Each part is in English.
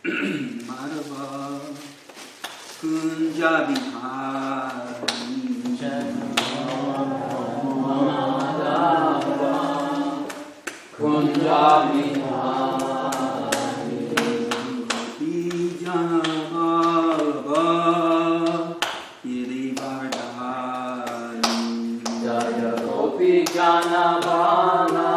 Madhava Kunja Bihari Madhava Kunja Bihari Vijanabhava Girivardhani Jaya Gopi Janavana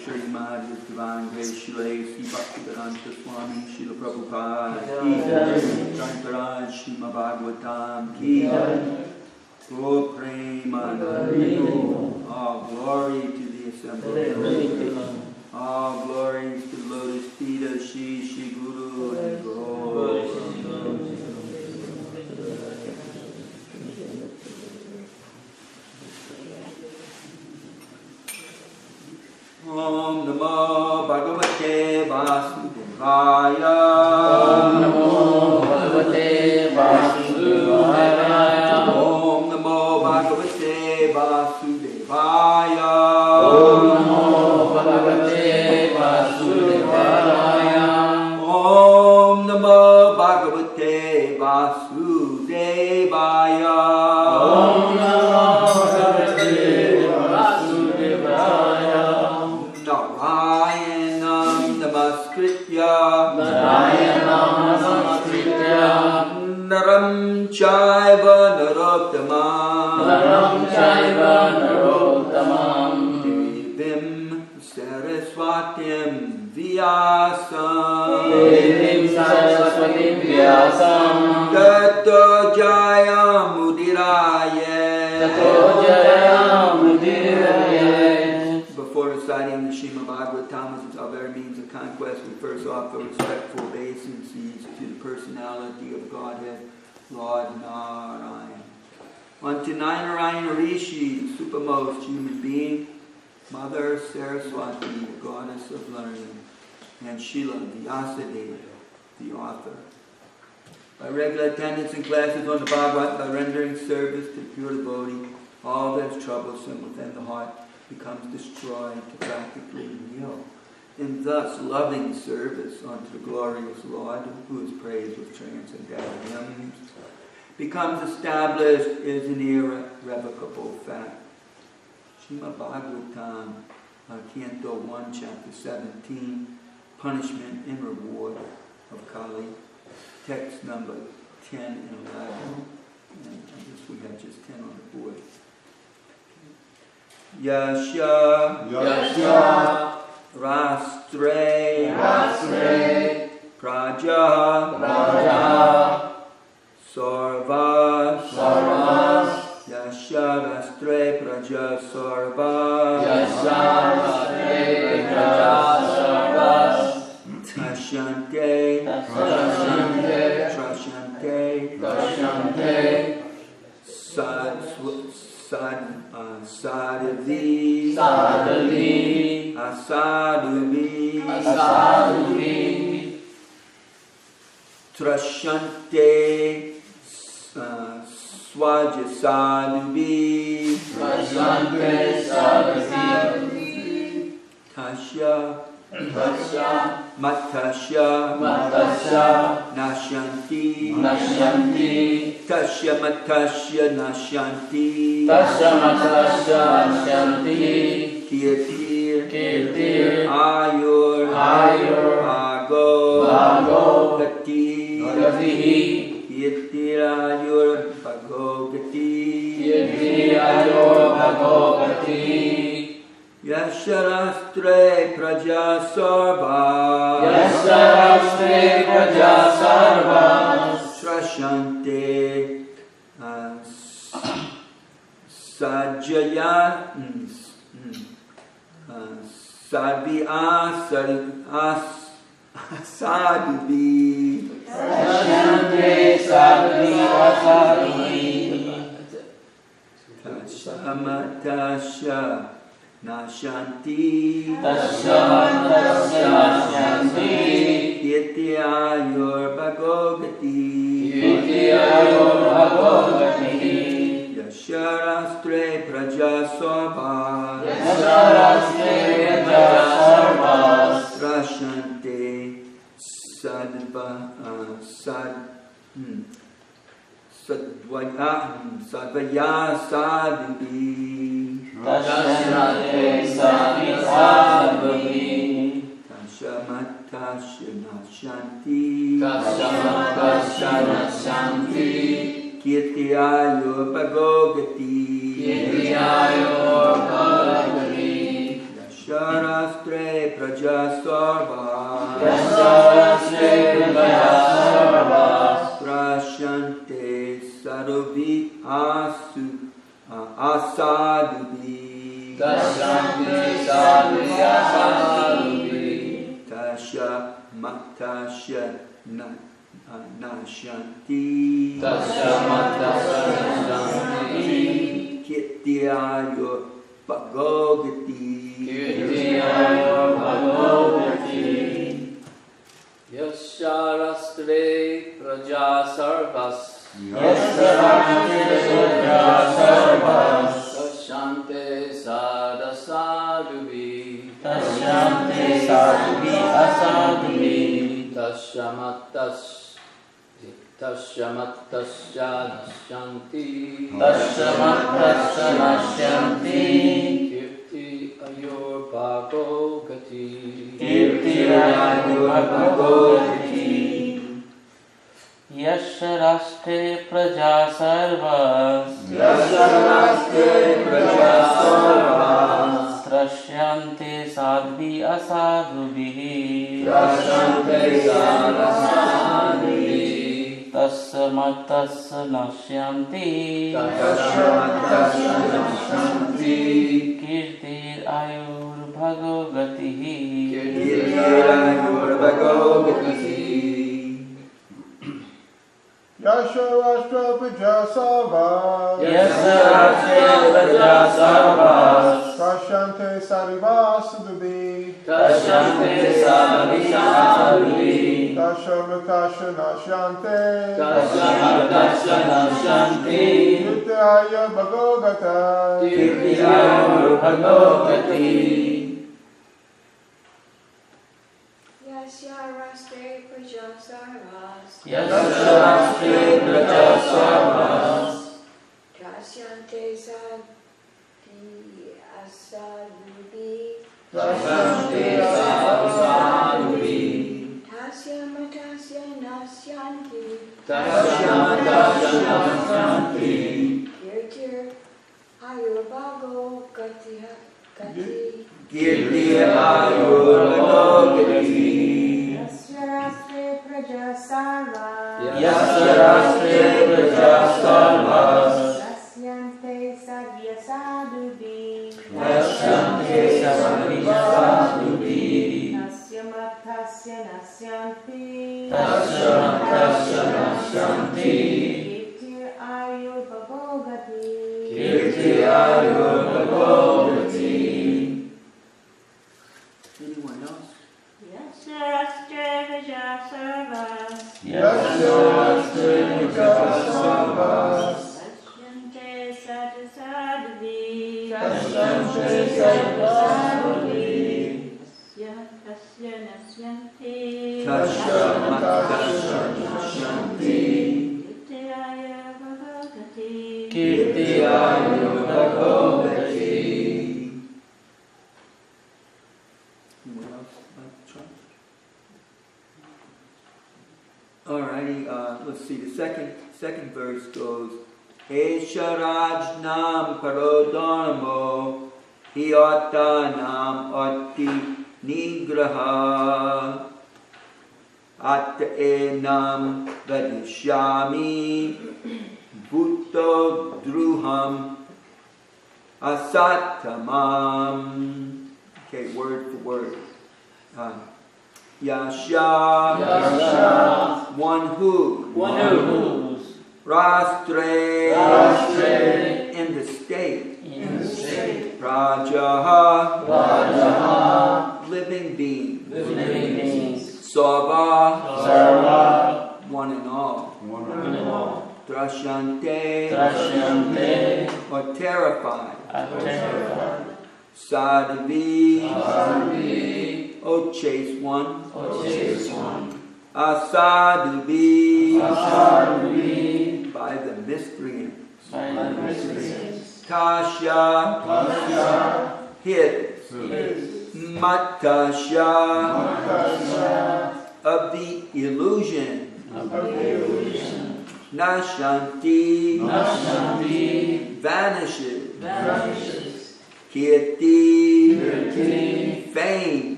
Srimad, His Divine Grace, Srila A.C. Bhaktivedanta Swami, Srila Prabhupada, Shankaraj, Srimad Bhagavatam, Ki, Go Premanandi, all glory to the assembly, all glories to the lotus feet of Shri Guru and Guru. Om Namo Bhagavate Vasudevaya. Om Namo Bhagavate Vasudevaya. Om Namo Bhagavate Vasudevaya. Om Namo Bhagavate Vasudevaya. Om Namo Bhagavate Vasudevaya. Om Namo Bhagavate Vasudevaya. Narayanam Namaskritya Naram Chaiva Narottamam Devim Saraswatim Vyasam Tato Jayam Udiraye. Before reciting the Srimad Bhagavatam as its other means of conquest, we first offer respectful obeisances to the personality of Godhead, Lord Narayan. Unto Narayana Rishi, the supermost human being, Mother Saraswati, the goddess of learning, and Srila Vyasadeva, the author. By regular attendance in classes on the Bhagavatam, by rendering service to the pure devotee, all that is troublesome within the heart becomes destroyed to practically nil. In thus loving service unto the glorious Lord, who is praised with transcendental hymns, becomes established is an irrevocable fact. Srimad Bhagavatam, Canto 1, Chapter 17, Punishment and Reward of Kali, text number 10 and 11. And I guess we have just 10 on the board. Yasha Rastre Praja Sarvas Yasha Rastre Praja Sarvas Tashante Sadhavi Asadhuvi Trashante Swajasadhuvi Tasha Matasha Nashanti Tasha Matasha Nashanti Kirtir Ayur Ago Gati Kirtir Ayur Bhagogati Yasharastre Praja Sarva Trashante Sajaya Sadvi Asadvi Tashamatasha Nashanti Yeti Ayur Bhagogati Yasharastre Praja Sarva Rashante Sadvaya Sadhuvi Tashamatasha Nashanti Kirti Ayur Bhagogati Yasharastre Praja Sarva Prashante Sadhuvi Asadhuvi Tasha Matasha Nashanti Kirti Ayur Bhagogati Yasharastre Praja Sarvas Tashante Sadhuvi Tashamatasya Nashanti Kirti Ayur Bhagogati Yasharastre Praja Sarvas Trashyante Sadvi Asadhubihi Tasamatasya Nashyanti Kirtir Ayur Bhagogatihi Yasharastra Praja Sarvas Prashante Sarvasudhi Tashamatasha Nashante Nityaya Bhagavata Yasharastre Praja Sarvas Yasharastre Praja Sarvas Dasyante Sati Asadubi Dasyante Asadubi Tasyama Tasya Nasyanti Tasyama Tasya Nasyanti Kirtir Ayurvago Gati Kirti Ayurvagati Yasya Rastre Praja Sarva Yasya Rastre Praja Sarva Dasyante Sadhya Sadubi Dasyante Sadhya Sadubi Tasyama Tasya Nasyanti Tasyama Tasya Nasyanti Kirtir Ayurvago Gati Kirti Ayurvagati. Anyone else? Yasya Rastre Praja Sarva Yasya Rastre Praja Sarva Dasyante Sadhya Sadubi Dasyante Sadhya Sadubi Tasya Nasyanti Tasyama Tasya Nasyanti Kirtaya Bhagavati Kirti Ayurvagati. Anyone else like to try? Alrighty, let's see. The second verse goes, Esha Rajnam Parodharmo Hiyatanam Ati Nigraha Atta Enam Vadishyami Bhutto Druham Asatamam. Okay, word for word. Yasha, one who, Rastre, in the state, Raja, living being, Sarva, one and all, Drashante, or terrified, Sadhavi, O chaste one, Asadhubi, by the miscreants, Tasha, hid, Matasha, of the illusion, Nashanti, vanishes, Kirti, fame,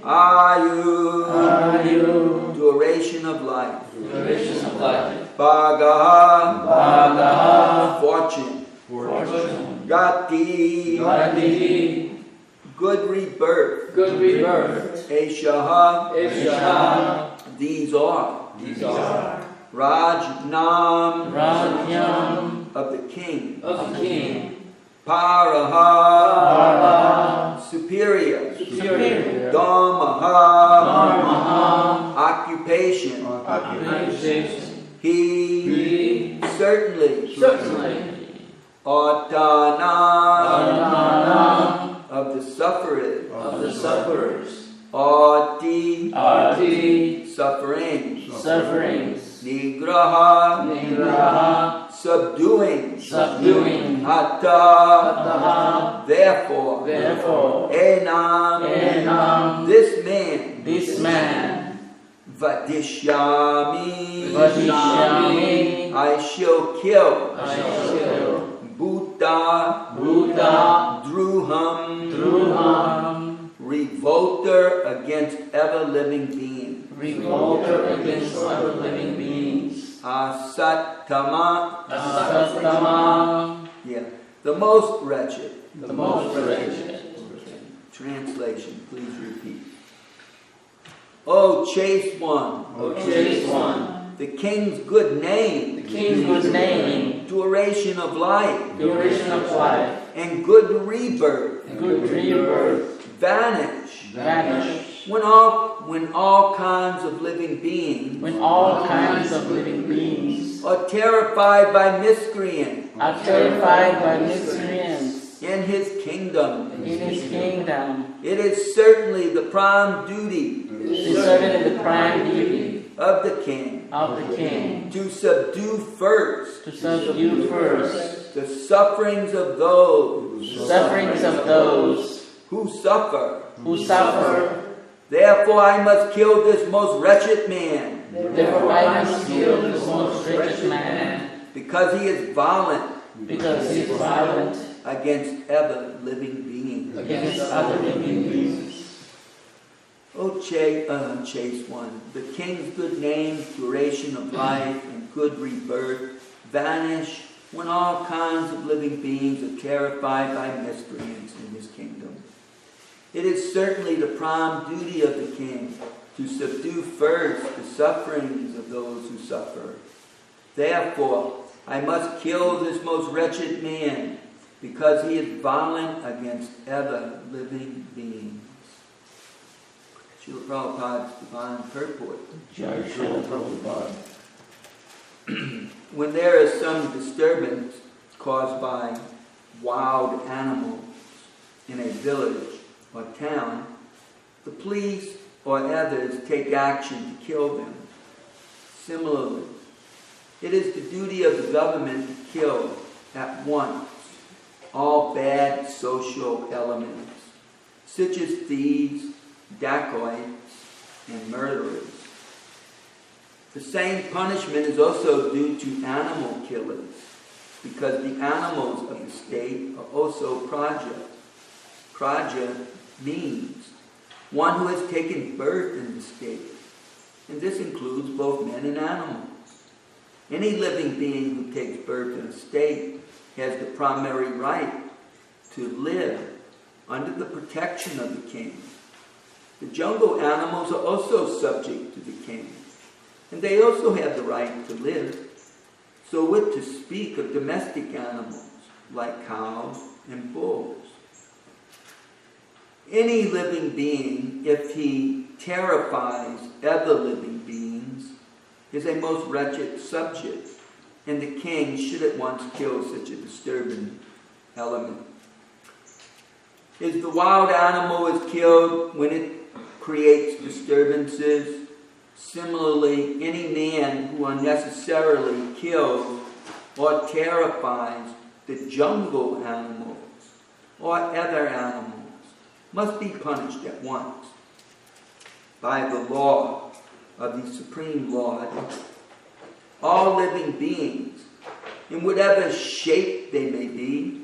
Ayu, duration of life, Bhaga, fortune, Gati, good rebirth, Eshaha, these are, Rajnam, of the king, Paraha, superior, Dharmaha, occupation, he, certainly, Atana, of the sufferers, Ati, sufferings, Nigraha, subduing, Atta, therefore, Enam, this man, Vadishyami, I shall kill, Bhuta, Druham, revolter against ever-living beings. Asatama, yeah, the most wretched. Translation, please repeat. O chaste one, the king's good name, duration of life, and good rebirth, vanish. When all kinds of living beings are terrified by miscreants in his kingdom, it is certainly the prime duty of the king to subdue first the sufferings of those who suffer. Therefore I must kill this most wretched man, because he is violent against ever living beings. O chaste one, the king's good name, duration of life, and good rebirth vanish when all kinds of living beings are terrified by miscreants in his kingdom. It is certainly the prime duty of the king to subdue first the sufferings of those who suffer. Therefore, I must kill this most wretched man, because he is violent against ever living beings. Srila Prabhupada's Divine Purport. When there is some disturbance caused by wild animals in a village or town, the police or others take action to kill them. Similarly, it is the duty of the government to kill at once all bad social elements, such as thieves, dacoits, and murderers. The same punishment is also due to animal killers, because the animals of the state are also praja. Praja means one who has taken birth in the state, and this includes both men and animals. Any living being who takes birth in a state has the primary right to live under the protection of the king. The jungle animals are also subject to the king, and they also have the right to live. So what to speak of domestic animals like cows and bulls? Any living being, if he terrifies other living beings, is a most wretched subject, and the king should at once kill such a disturbing element. As the wild animal is killed when it creates disturbances, similarly, any man who unnecessarily kills or terrifies the jungle animals or other animals must be punished at once by the law of the Supreme Lord. All living beings, in whatever shape they may be,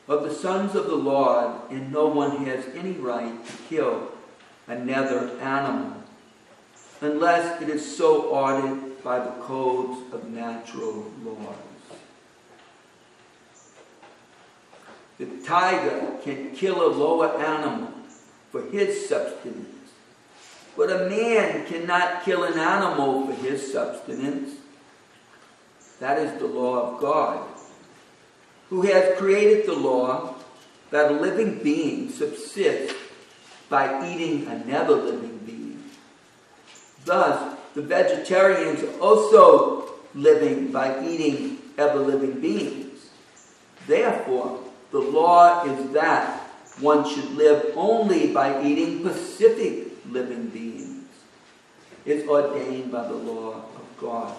are the sons of the Lord, and no one has any right to kill another animal unless it is so ordered by the codes of natural laws. The tiger can kill a lower animal for his sustenance, but a man cannot kill an animal for his sustenance. That is the law of God, who has created the law that a living being subsists by eating another living being. Thus, the vegetarians are also living by eating other living beings. Therefore, the law is that one should live only by eating pacific living beings. It's ordained by the law of God.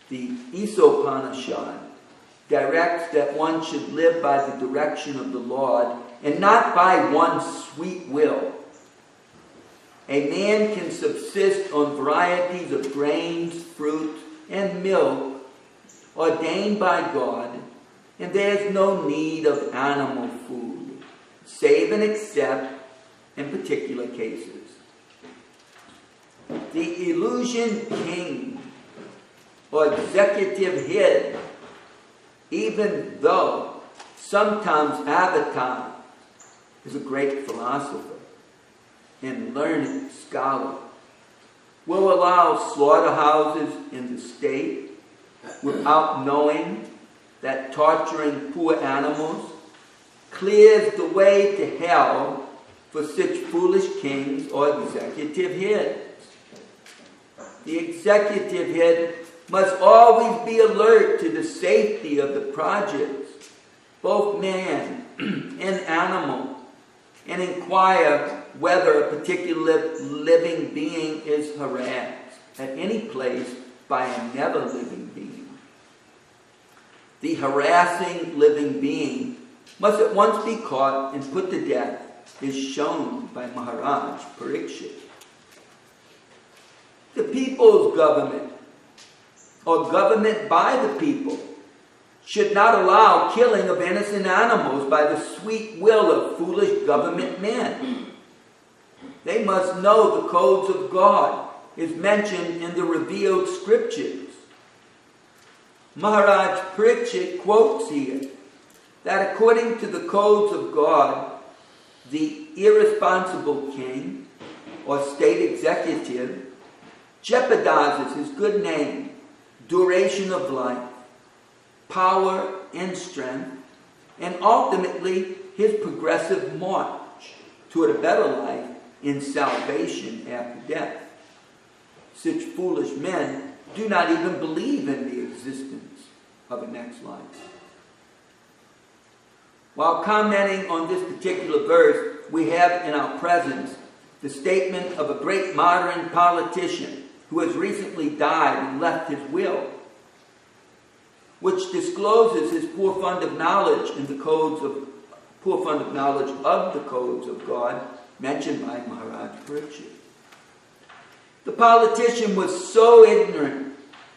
The Isopanishad directs that one should live by the direction of the Lord and not by one's sweet will. A man can subsist on varieties of grains, fruit, and milk ordained by God, and there is no need of animal food, save and except in particular cases. The illusion king or executive head, even though sometimes advertised as a great philosopher and learned scholar, will allow slaughterhouses in the state without knowing that torturing poor animals clears the way to hell for such foolish kings or executive heads. The executive head must always be alert to the safety of the projects, both man and animal, and inquire whether a particular living being is harassed at any place by another living being. the harassing living being, must at once be caught and put to death, is shown by Maharaj Parikshit. The people's government, or government by the people, should not allow killing of innocent animals by the sweet will of foolish government men. They must know the codes of God is mentioned in the revealed scriptures. Maharaj Parikshit quotes here that according to the codes of God, the irresponsible king or state executive jeopardizes his good name, duration of life, power and strength, and ultimately his progressive march toward a better life in salvation after death. Such foolish men do not even believe in the existence of a next life. While commenting on this particular verse, we have in our presence the statement of a great modern politician who has recently died and left his will, which discloses his poor fund of knowledge of the codes of God mentioned by Maharaj Parikshit. The politician was so ignorant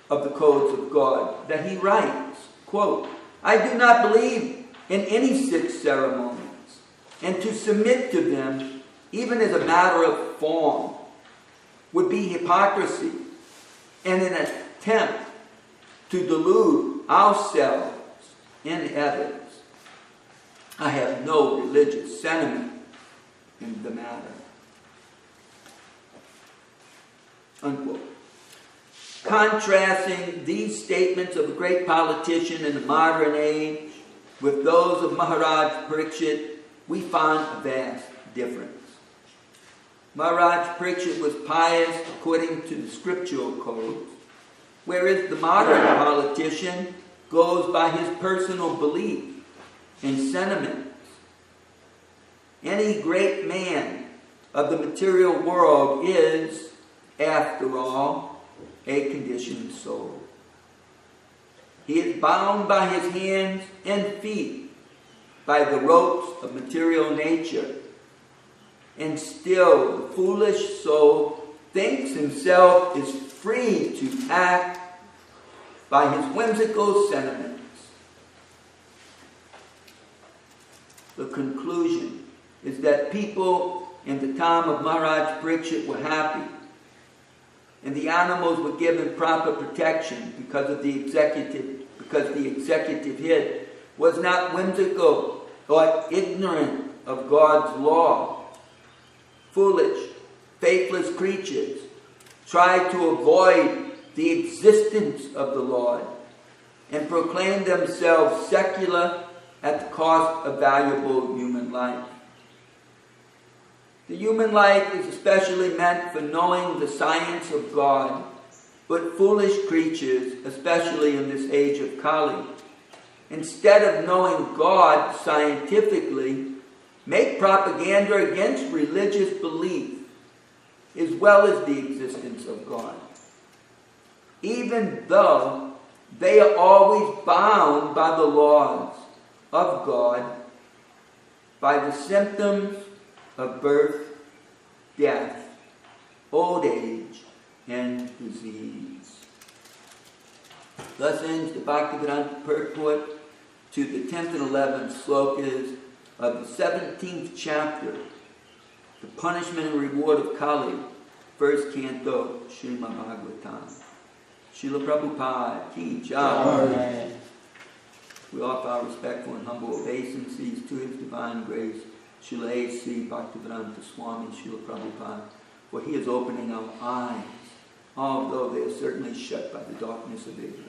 of the codes of God that he writes, quote, "I do not believe in any such ceremonies, and to submit to them, even as a matter of form, would be hypocrisy and an attempt to delude ourselves and others. I have no religious sentiment in the matter." Unquote. Contrasting these statements of a great politician in the modern age with those of Maharaj Parikshit, we find a vast difference. Maharaj Parikshit was pious according to the scriptural codes, whereas the modern politician goes by his personal belief and sentiments. Any great man of the material world is, after all, a conditioned soul. He is bound by his hands and feet by the ropes of material nature. And still, the foolish soul thinks himself is free to act by his whimsical sentiments. The conclusion is that people in the time of Maharaj Parikshit were happy, and the animals were given proper protection because the executive head was not whimsical or ignorant of God's law. Foolish, faithless creatures try to avoid the existence of the Lord and proclaim themselves secular at the cost of valuable human life. The human life is especially meant for knowing the science of God, but foolish creatures, especially in this age of Kali, instead of knowing God scientifically, make propaganda against religious belief as well as the existence of God, even though they are always bound by the laws of God, by the symptoms of birth, death, old age, and disease. Thus ends the Bhagavatam purport to the 10th and 11th slokas of the 17th chapter, The Punishment and Reward of Kali, first canto, Srimad Bhagavatam. Srila Prabhupada Ki Jai. We offer our respectful and humble obeisances to His Divine Grace, Srila A.C. Bhaktivedanta Swami Srila Prabhupada, for he is opening our eyes, although they are certainly shut by the darkness of ignorance.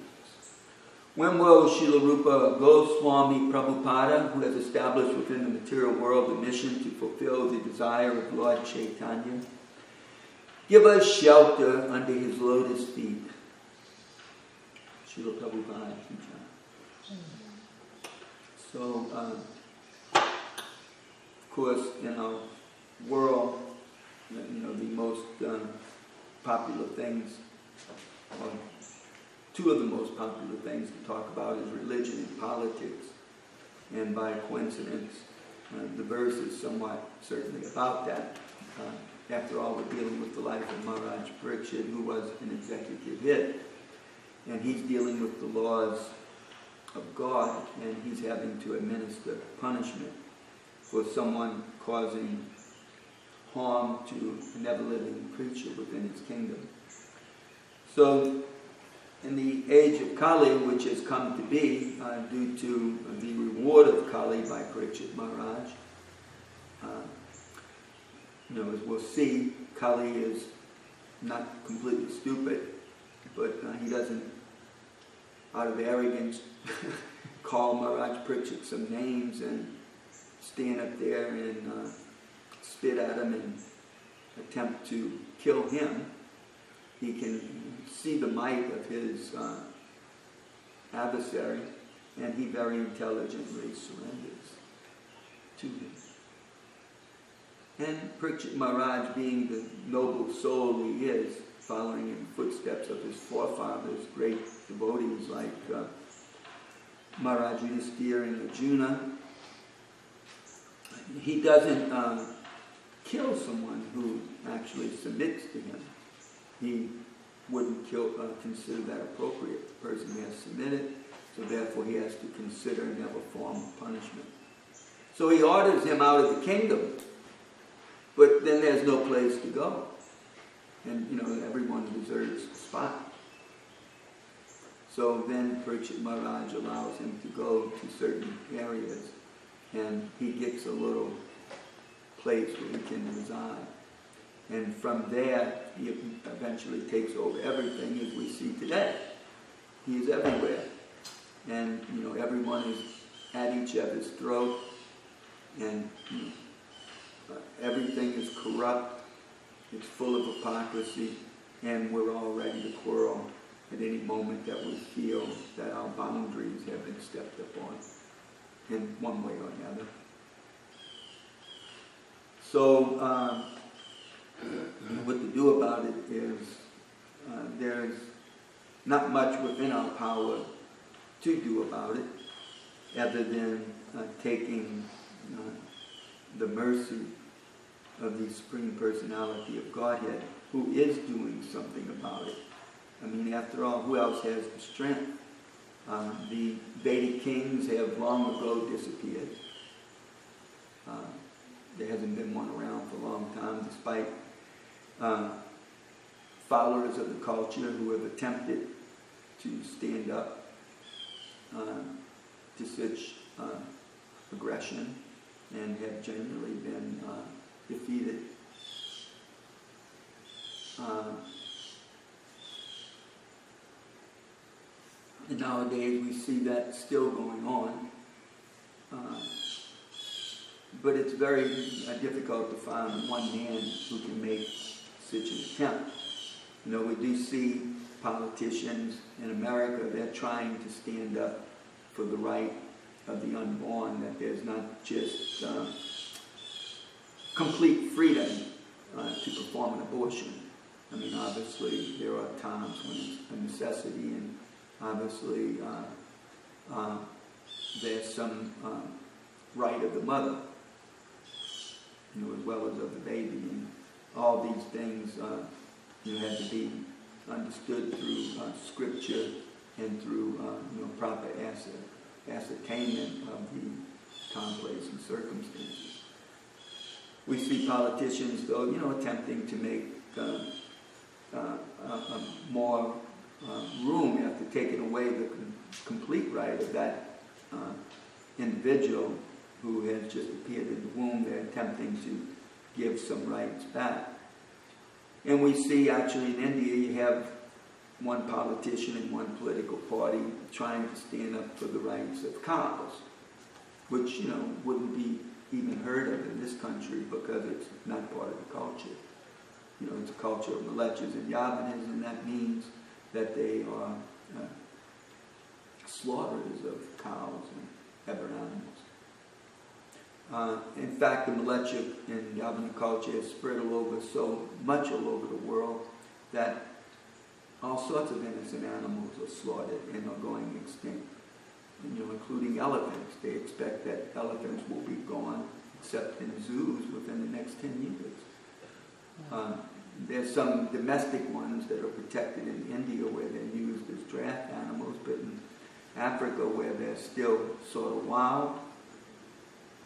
When will Srila Rupa Goswami Prabhupada, who has established within the material world a mission to fulfill the desire of Lord Chaitanya, give us shelter under his lotus feet? Srila Prabhupada Ki Jai. So, of course, in our world, the most popular things are two of the most popular things to talk about is religion and politics. And by coincidence, the verse is somewhat certainly about that. After all, we're dealing with the life of Maharaj Parikshit, who was an executive hit. And he's dealing with the laws of God, and he's having to administer punishment for someone causing harm to an ever-living creature within his kingdom. So, in the age of Kali, which has come to be due to the reward of Kali by Parikshit Maharaj, as we'll see, Kali is not completely stupid, but he doesn't, out of arrogance, call Maharaj Parikshit some names and stand up there and spit at him and attempt to kill him. He can see the might of his adversary, and he very intelligently surrenders to him. And Parikshit Maharaj, being the noble soul he is, following in the footsteps of his forefathers, great devotees like Maharaj Yudhisthira and Arjuna, he doesn't kill someone who actually submits to him. He wouldn't consider that appropriate. The person has submitted, so therefore he has to consider another form of punishment. So he orders him out of the kingdom, but then there's no place to go. And, everyone deserves a spot. So then Parikshit Maharaj allows him to go to certain areas, and he gets a little place where he can reside. And from there, he eventually takes over everything as we see today. He is everywhere. And, everyone is at each other's throat, and everything is corrupt. It's full of hypocrisy, and we're all ready to quarrel at any moment that we feel that our boundaries have been stepped upon in one way or another. So, what to do about it is there's not much within our power to do about it, other than taking the mercy of the Supreme Personality of Godhead, who is doing something about it. I mean, after all, who else has the strength? The Vedic kings have long ago disappeared. There hasn't been one around for a long time, despite followers of the culture who have attempted to stand up to such aggression and have generally been defeated. And nowadays we see that still going on. But it's very difficult to find one man who can make such an attempt. We do see politicians in America, they're trying to stand up for the right of the unborn, that there's not just complete freedom to perform an abortion. I mean, obviously, there are times when it's a necessity, and obviously there's some right of the mother, as well as of the baby. And all these things have to be understood through scripture and through proper ascertainment of the time, place, and circumstances. We see politicians, though, attempting to make more room after taking away the complete right of that individual who has just appeared in the womb. They're attempting to give some rights back. And we see actually in India you have one politician in one political party trying to stand up for the rights of cows, which, wouldn't be even heard of in this country because it's not part of the culture. It's a culture of Malechas and Yavanas, and that means that they are slaughterers of cows and other animals. In fact, the Malecha and Yavana culture has spread so much all over the world that all sorts of innocent animals are slaughtered and are going extinct, and, including elephants. They expect that elephants will be gone, except in zoos, within the next 10 years. There's some domestic ones that are protected in India where they're used as draft animals, but in Africa where they're still sort of wild,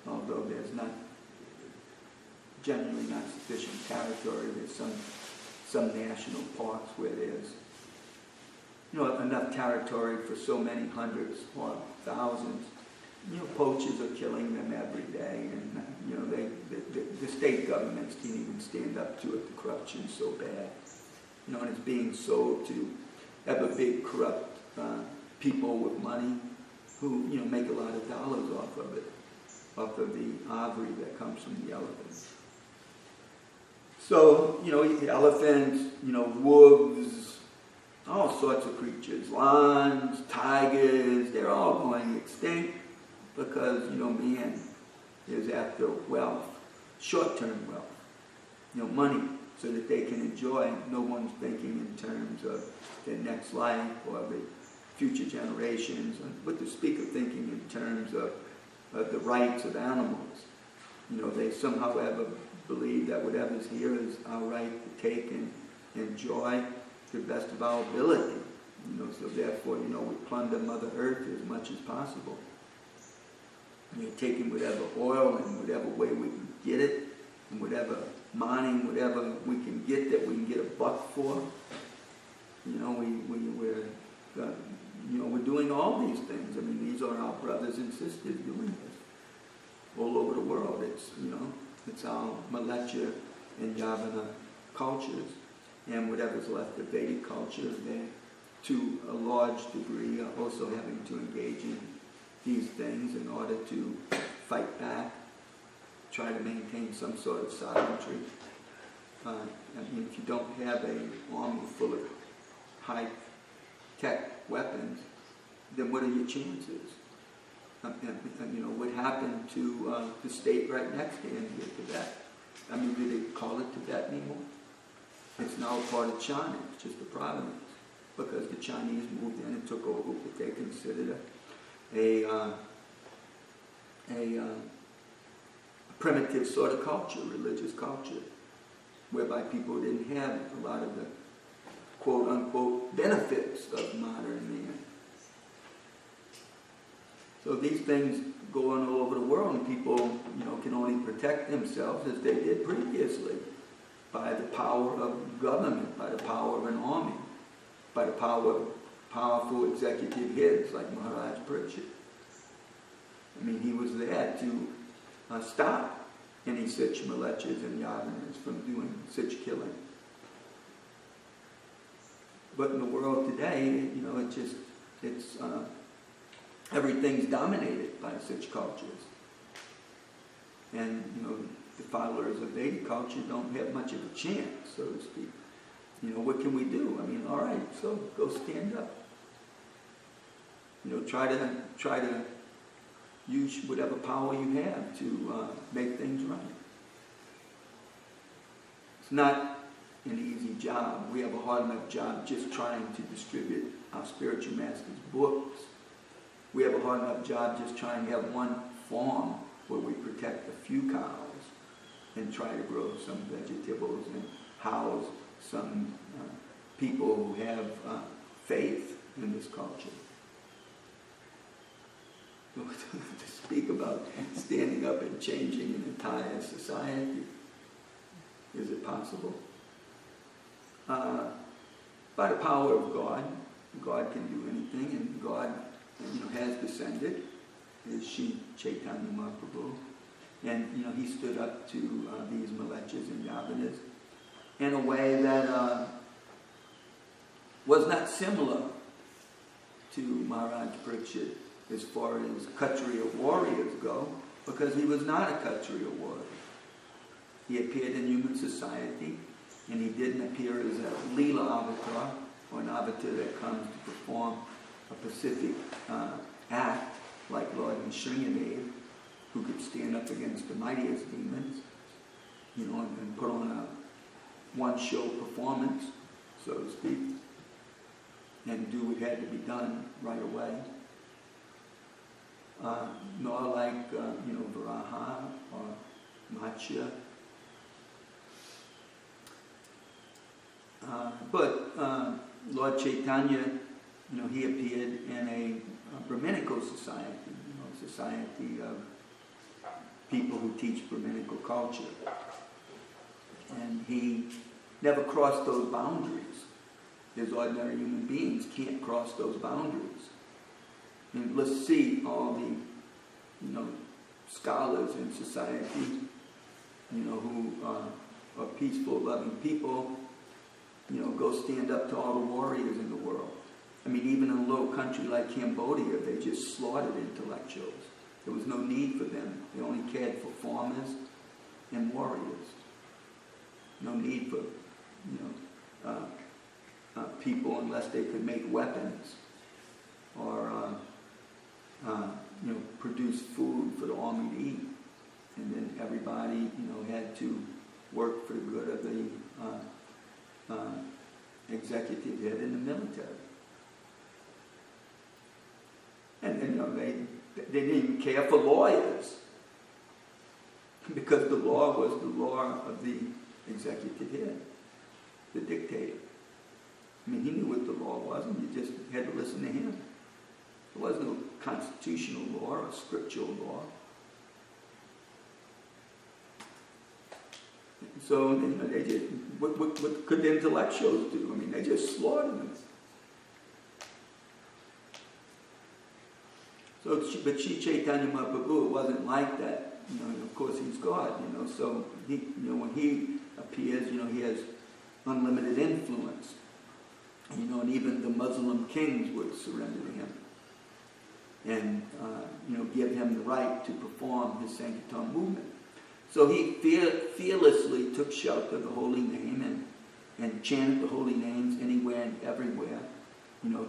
although there's generally not sufficient territory. There's some national parks where there's enough territory for so many hundreds or thousands. Poachers are killing them every day, and the state governments can't even stand up to it. The corruption's so bad, and it's being sold to ever big corrupt people with money who make a lot of dollars off of it, off of the ivory that comes from the elephants. So elephants, wolves, all sorts of creatures, lions, tigers, they're all going extinct. Because, man is after wealth, short-term wealth, money, so that they can enjoy. No one's thinking in terms of their next life or the future generations, but to speak of thinking in terms of the rights of animals. They somehow ever believe that whatever's here is our right to take and enjoy to the best of our ability. So therefore, we plunder Mother Earth as much as possible. Taking whatever oil and whatever way we can get it, and whatever mining, whatever we can get that we can get a buck for. We're doing all these things. I mean, these are our brothers and sisters doing this all over the world. It's our Malacha and Yavana cultures, and whatever's left of Vedic culture, they're to a large degree are also having to engage in these things in order to fight back, try to maintain some sort of sovereignty. If you don't have an army full of high-tech weapons, then what are your chances? What happened to the state right next to India, Tibet? Do they call it Tibet anymore? It's now part of China. It's just a province, because the Chinese moved in and took over what they considered a primitive sort of culture, religious culture, whereby people didn't have a lot of the quote-unquote benefits of modern man. So these things go on all over the world, and people, can only protect themselves as they did previously by the power of government, by the power of an army, by the power of powerful executive heads like Maharaj Pariksit. He was there to stop any such malechas and yavanas from doing such killing. But in the world today, everything's dominated by such cultures. And, the followers of Vedic culture don't have much of a chance, so to speak. What can we do? All right, so go stand up. Try to use whatever power you have to make things right. It's not an easy job. We have a hard enough job just trying to distribute our spiritual masters' books. We have a hard enough job just trying to have one farm where we protect a few cows and try to grow some vegetables and house some people who have faith in this culture. To speak about standing up and changing an entire society, is it possible? By the power of God, God can do anything, and God, has descended, is Sri Chaitanya Mahaprabhu, and he stood up to these malechas and yavanas in a way that was not similar to Maharaj Pariksit as far as Kshatriya warriors go, because he was not a Kshatriya warrior. He appeared in human society, and he didn't appear as a Leela avatar, or an avatar that comes to perform a specific act like Lord Nrsimhadev, who could stand up against the mightiest demons, and put on a one-show performance, so to speak. and do what had to be done right away. Nor like, Varaha or Matsya. But Lord Chaitanya, he appeared in a Brahminical society, a society of people who teach Brahminical culture. And he never crossed those boundaries. As ordinary human beings can't cross those boundaries. And let's see all the, scholars in society, who are peaceful, loving people, go stand up to all the warriors in the world. I mean, even in a little country like Cambodia, they just slaughtered intellectuals. There was no need for them. They only cared for farmers and warriors. No need for, people unless they could make weapons or, produce food for the army to eat. And then everybody, had to work for the good of the executive head in the military. And they didn't even care for lawyers because the law was the law of the executive head, the dictator. I mean, he knew what the law was, and you just had to listen to him. There was no constitutional law or scriptural law. So, they just, what could the intellectuals do? I mean, they just slaughtered them. So, but Sri Chaitanya Mahaprabhu, it wasn't like that. Of course, he's God, so he, when he appears, he has unlimited influence. And even the Muslim kings would surrender to him. And, give him the right to perform his Sankirtan movement. So he fearlessly took shelter of the holy name and chanted the holy names anywhere and everywhere,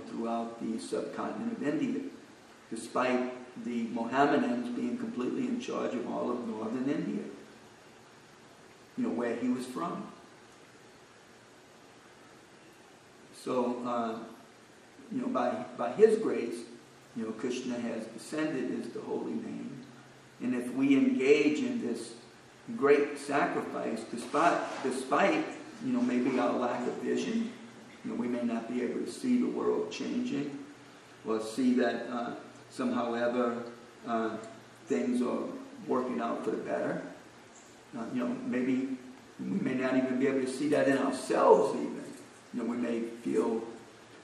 throughout the subcontinent of India, despite the Mohammedans being completely in charge of all of northern India, where he was from. So, by his grace, Krishna has descended as the holy name. And if we engage in this great sacrifice, despite maybe our lack of vision, we may not be able to see the world changing, or see that somehow ever things are working out for the better. Maybe we may not even be able to see that in ourselves even. We may feel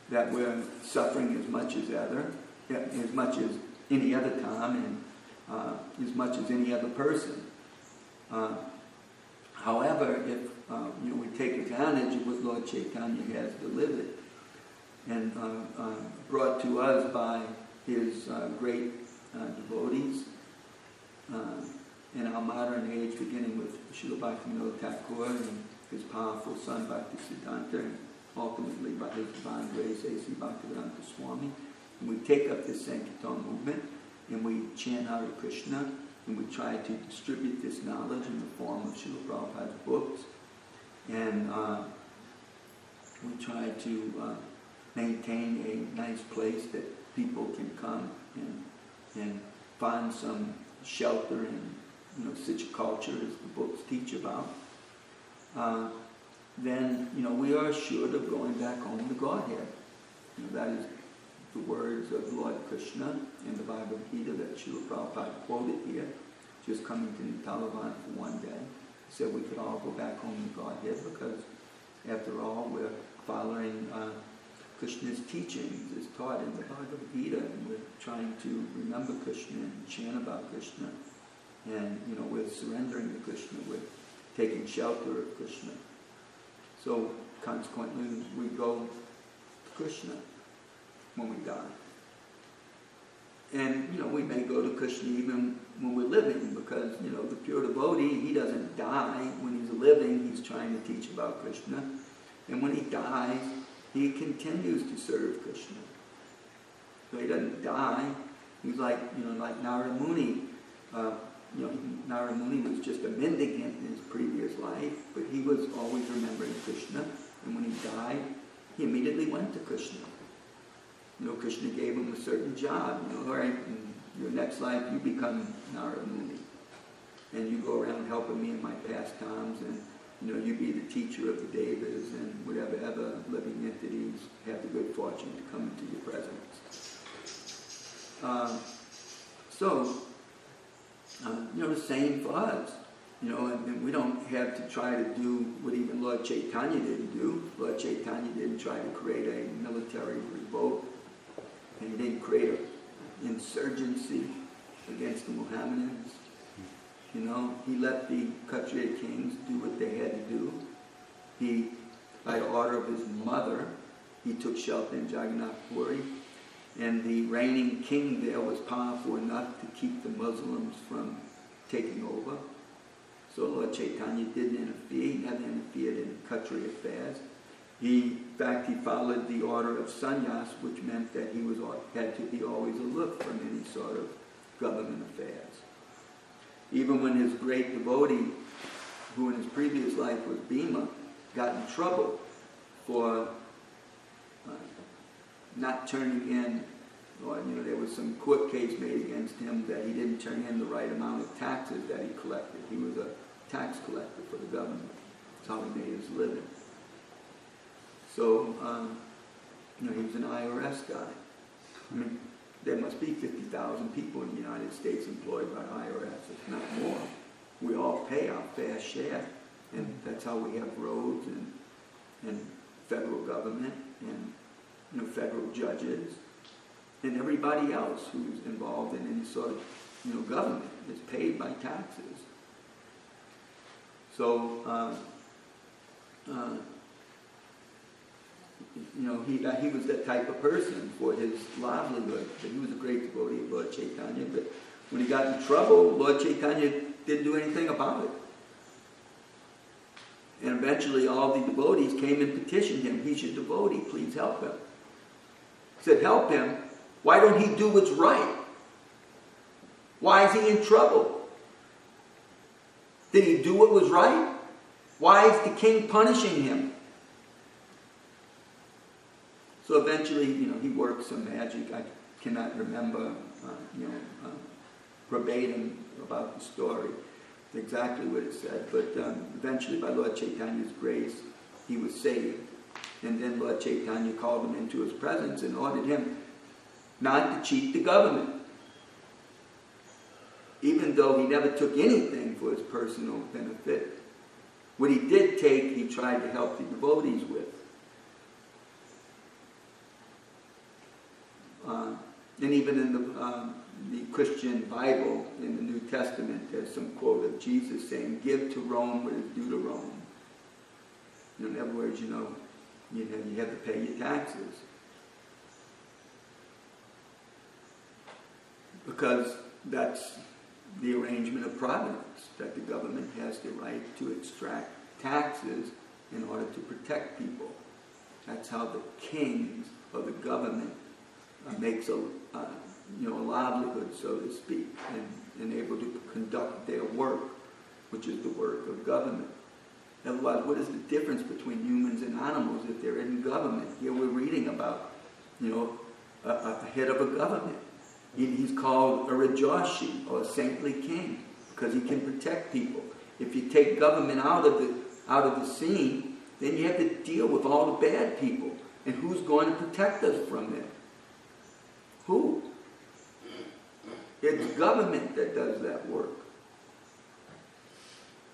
that we're suffering as much as any other time, and as much as any other person. However, if we take advantage of what Lord Chaitanya has delivered and brought to us by his great devotees in our modern age, beginning with Srila Bhaktivinoda Thakur and his powerful son Bhaktisiddhanta, and ultimately by his divine grace, A.C. Bhaktivedanta Swami. And we take up this Sankirtan movement, and we chant Hare Krishna, and we try to distribute this knowledge in the form of Srila Prabhupada's books, and we try to maintain a nice place that people can come and find some shelter in, such culture as the books teach about. Then, we are assured of going back home to Godhead. That is the words of Lord Krishna in the Bhagavad Gita that Srila Prabhupada quoted here, just coming to Talavana for one day. He said we could all go back home to Godhead because, after all, we're following Krishna's teachings as taught in the Bhagavad Gita, and we're trying to remember Krishna and chant about Krishna. And, we're surrendering to Krishna. We're taking shelter of Krishna. So, consequently, we go to Krishna when we die. And, we may go to Krishna even when we're living, because, the pure devotee, he doesn't die. When he's living, he's trying to teach about Krishna. And when he dies, he continues to serve Krishna. So he doesn't die. He's like, like Narada Muni. Narada Muni was just a mendicant in his previous life, but he was always remembering Krishna. And when he died, he immediately went to Krishna. Krishna gave him a certain job. All right, in your next life you become Narada Muni, and you go around helping me in my pastimes, and you be the teacher of the Devas and whatever other living entities have the good fortune to come into your presence. The same for us. And we don't have to try to do what even Lord Chaitanya didn't do. Lord Chaitanya didn't try to create a military revolt, and he didn't create an insurgency against the Mohammedans. He let the Kshatriya kings do what they had to do. He, by order of his mother, he took shelter in Jagannath Puri, and the reigning king there was powerful enough to keep the Muslims from taking over. So Lord Chaitanya didn't interfere. He never interfered in Kshatriya affairs. In fact, he followed the order of sannyas, which meant that he had to be always aloof from any sort of government affairs. Even when his great devotee, who in his previous life was Bhima, got in trouble for not turning in, or there was some court case made against him that he didn't turn in the right amount of taxes that he collected. He was a tax collector for the government. That's how he made his living. So, he was an IRS guy. There must be 50,000 people in the United States employed by IRS, if not more. We all pay our fair share, and that's how we have roads and federal government and federal judges and everybody else who's involved in any sort of government is paid by taxes. So he was that type of person for his livelihood. But he was a great devotee of Lord Chaitanya. But when he got in trouble, Lord Chaitanya didn't do anything about it. And eventually all the devotees came and petitioned him. He's your devotee, please help him. He said, help him? Why don't he do what's right? Why is he in trouble? Did he do what was right? Why is the king punishing him? So eventually, he worked some magic. I cannot remember, verbatim about the story, exactly what it said. But eventually, by Lord Chaitanya's grace, he was saved. And then Lord Chaitanya called him into his presence and ordered him not to cheat the government. Even though he never took anything for his personal benefit. What he did take, he tried to help the devotees with. And even in the Christian Bible, in the New Testament, there's some quote of Jesus saying, give to Rome what is due to Rome. In other words, you have to pay your taxes. Because that's the arrangement of providence, that the government has the right to extract taxes in order to protect people. That's how the kings of the government makes a livelihood, so to speak, and able to conduct their work, which is the work of government. Otherwise, what is the difference between humans and animals if they're in government? Here we're reading about, a head of a government. He's called a Rajarshi, or a saintly king, because he can protect people. If you take government out of the scene, then you have to deal with all the bad people. And who's going to protect us from them? Who? It's government that does that work.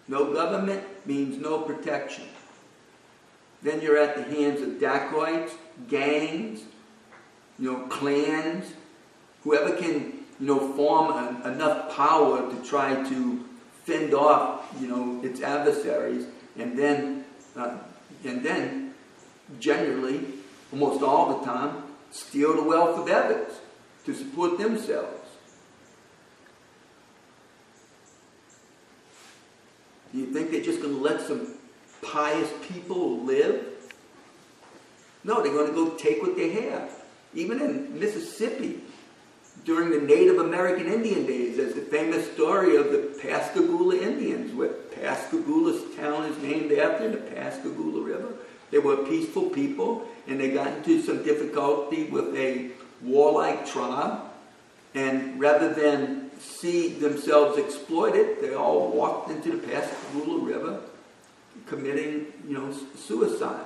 No government means no protection. Then you're at the hands of dacoits, gangs, clans, whoever can, form enough power to try to fend off, its adversaries, and then generally, almost all the time, steal the wealth of others to support themselves. Do you think they're just going to let some pious people live? No, they're going to go take what they have. Even in Mississippi, during the Native American Indian days, there's the famous story of the Pascagoula Indians, where Pascagoula's town is named after, the Pascagoula River. They were peaceful people, and and they got into some difficulty with a warlike tribe, and rather than see themselves exploited, they all walked into the Pascagoula River, committing, suicide.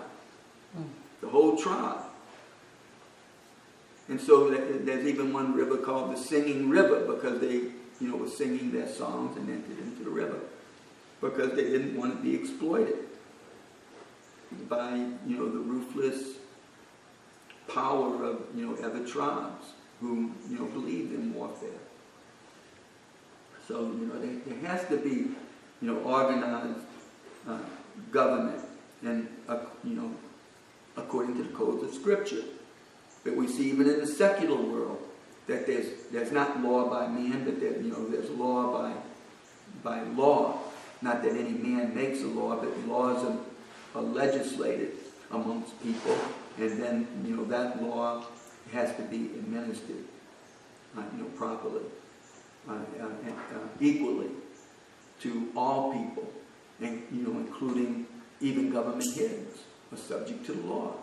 The whole tribe. And so there's even one river called the Singing River, because they, were singing their songs and entered into the river, because they didn't want to be exploited by, the ruthless power of, other tribes who, believed in warfare. So, there has to be, organized government, and, according to the codes of Scripture. But we see even in the secular world that there's not law by man, but that, there's law by law. Not that any man makes a law, but laws are legislated amongst people, and then, that law has to be administered, properly, equally to all people, and, including even government heads are subject to the law.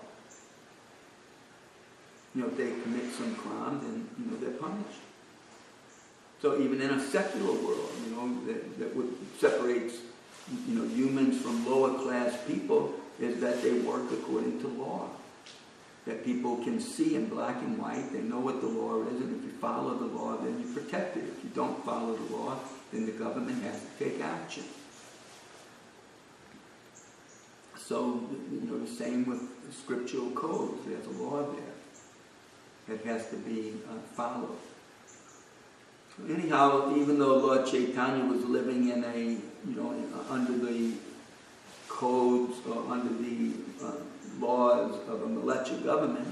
If they commit some crimes, then, they're punished. So even in a secular world, that what separates, humans from lower class people is that they work according to law. That people can see in black and white, they know what the law is, and if you follow the law, then you're protected. If you don't follow the law, then the government has to take action. So, the same with scriptural codes. There's a law there that has to be followed. Anyhow, even though Lord Chaitanya was living in under the codes or under the laws of a militia government,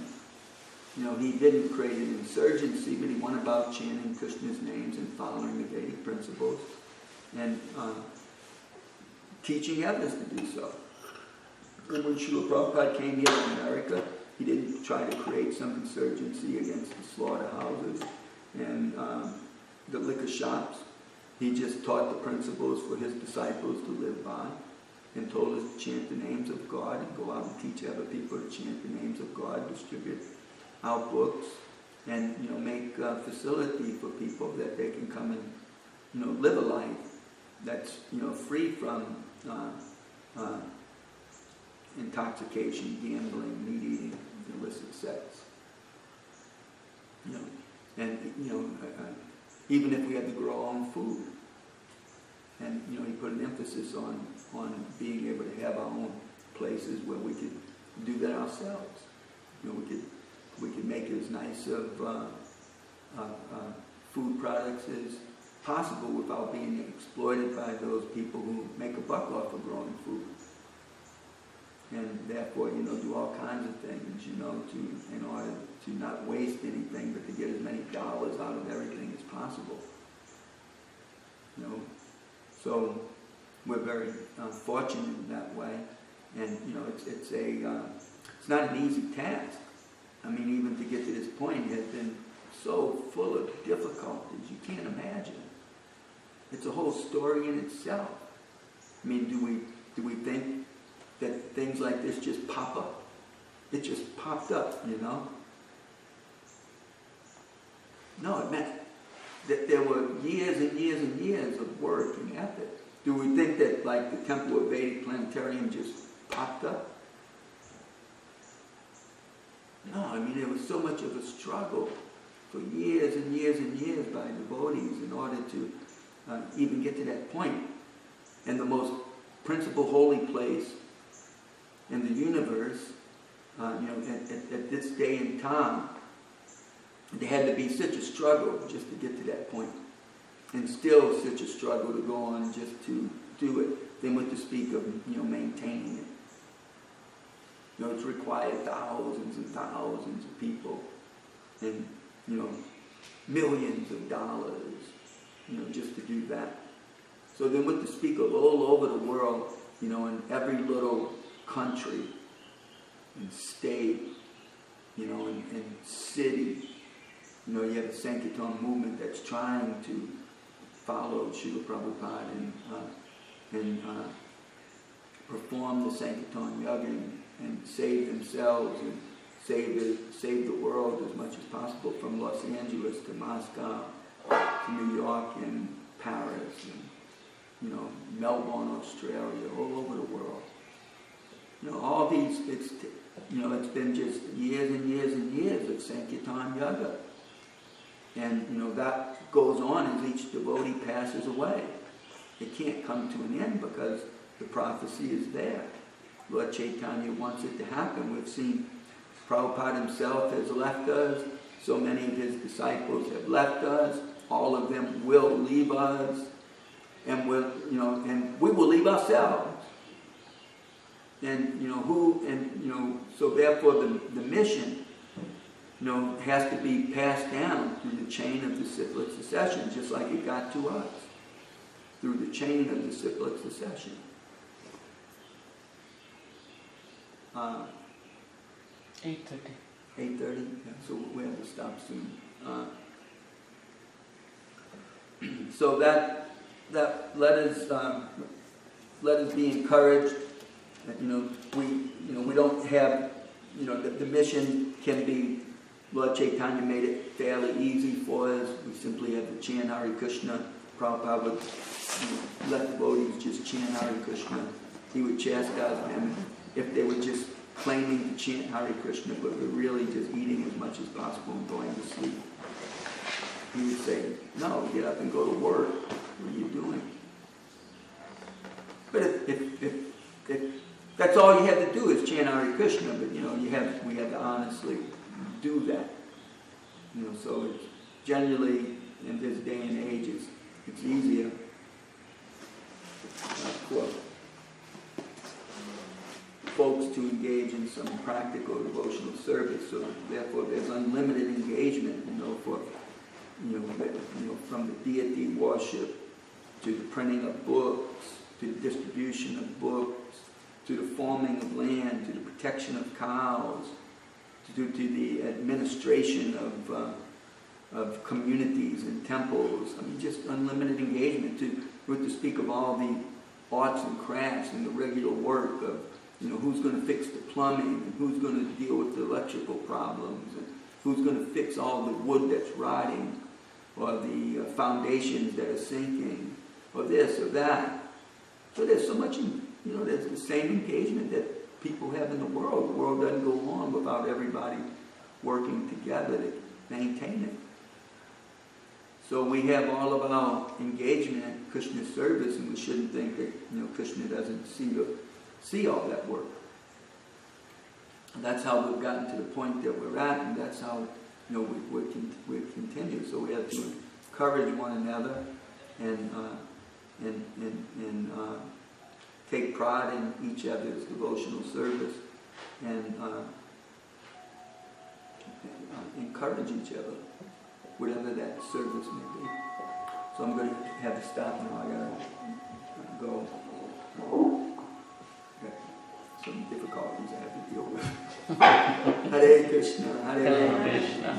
he didn't create an insurgency, but he went about chanting Krishna's names and following the Vedic principles and teaching others to do so. And when Srila Prabhupada came here to America, he didn't try to create some insurgency against the slaughterhouses and the liquor shops. He just taught the principles for his disciples to live by, and told us to chant the names of God and go out and teach other people to chant the names of God, distribute our books, and make a facility for people that they can come and live a life that's free from intoxication, gambling, meat eating, illicit sex. Even if we had to grow our own food. And, he put an emphasis on being able to have our own places where we could do that ourselves. We could make as nice of food products as possible without being exploited by those people who make a buck off of growing food. And therefore, do all kinds of things, in order to not waste anything, but to get as many dollars out of everything as possible. So we're very fortunate in that way, and it's not an easy task. I mean, even to get to this point has been so full of difficulties you can't imagine. It's a whole story in itself. I mean, do we think that things like this just pop up? It just popped up, No, it meant that there were years and years and years of work and effort. Do we think that, like, the Temple of Vedic Planetarium just popped up? No, I mean, there was so much of a struggle for years and years and years by devotees in order to even get to that point. And the most principal holy place in the universe, at this day and time, there had to be such a struggle just to get to that point. And still such a struggle to go on just to do it. Then what to speak of, maintaining it. It's required thousands and thousands of people and, millions of dollars, just to do that. So then what to speak of all over the world, in every little country and state, and city. You have the Sankirtan movement that's trying to follow Srila Prabhupada and perform the Sankirtan Yoga and save themselves save the world as much as possible, from Los Angeles to Moscow to New York and Paris and, Melbourne, Australia, all over the world. All these, it's been just years and years and years of Sankirtan Yoga. And, that goes on as each devotee passes away. It can't come to an end because the prophecy is there. Lord Chaitanya wants it to happen. We've seen Prabhupada himself has left us. So many of his disciples have left us. All of them will leave us. And we will leave ourselves. And, so therefore the mission, has to be passed down through the chain of disciplic succession, just like it got to us, through the chain of disciplic succession. 8:30. 8:30, yeah, so we have to stop soon. So that let us be encouraged. That, we don't have, the mission can be. Lord Chaitanya made it fairly easy for us. We simply have to chant Hare Krishna. Prabhupada would let devotees just chant Hare Krishna. He would chastise them if they were just claiming to chant Hare Krishna, but were really just eating as much as possible and going to sleep. He would say, no, get up and go to work. What are you doing? But if that's all you have to do is chant Hare Krishna, but we have to honestly do that. So it's generally in this day and age it's easier for folks to engage in some practical devotional service. So therefore there's unlimited engagement, from the deity worship to the printing of books, to the distribution of books, to the farming of land, to the protection of cows, to the administration of communities and temples. I mean, just unlimited engagement. To speak of all the arts and crafts and the regular work of, who's going to fix the plumbing and who's going to deal with the electrical problems and who's going to fix all the wood that's rotting or the foundations that are sinking or this or that. So there's so much, there's the same engagement that people have in the world. The world doesn't go on without everybody working together to maintain it. So we have all of our engagement in Krishna's service, and we shouldn't think that Krishna doesn't see all that work. And that's how we've gotten to the point that we're at, and that's how we continue. So we have to encourage one another and take pride in each other's devotional service and encourage each other, whatever that service may be. So I'm going to have to stop now. I got to go. Got some difficulties I have to deal with. Hare Krishna, Hare Krishna.